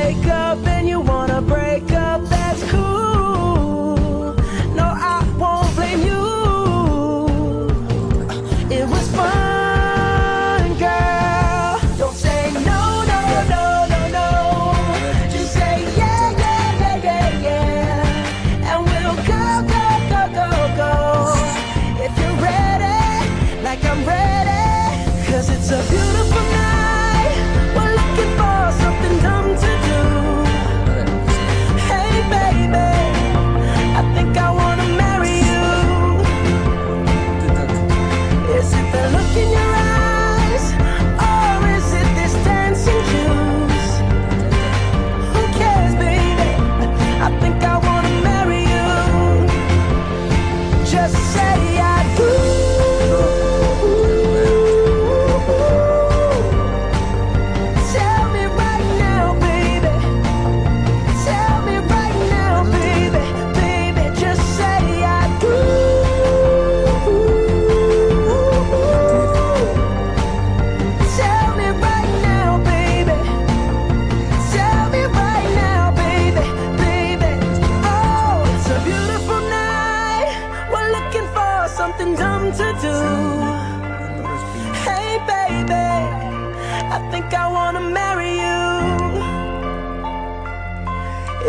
wake up and you wanna break up, that's cool. No, I won't blame you. It was fun, girl. Don't say no, no, no, no, no. Just say yeah, yeah, yeah, yeah, yeah. And we'll go, go, go, go, go. If you're ready, like I'm ready. 'Cause it's a beautiful night. We're looking for something dumb to do. Hey baby, I think I wanna marry you. Is it the look in your eyes, or is it this dancing juice? Who cares, baby? I think I wanna marry you. Just say I do. Tell me right now, baby. Tell me right now, baby. Baby, just say I do. Tell me right now, baby. Tell me right now, baby. Baby, oh, it's a beautiful night. We're looking for something dumb to do. Hey baby, I think I wanna marry you.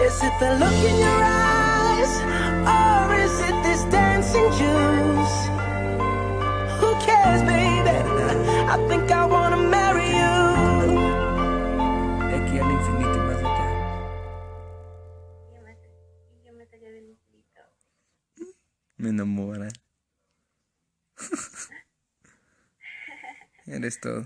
Is it the look in your eyes, or is it this dancing juice? Who cares, baby? I think I wanna marry you. De aquí al infinito y más allá. Me enamora. Eres todo.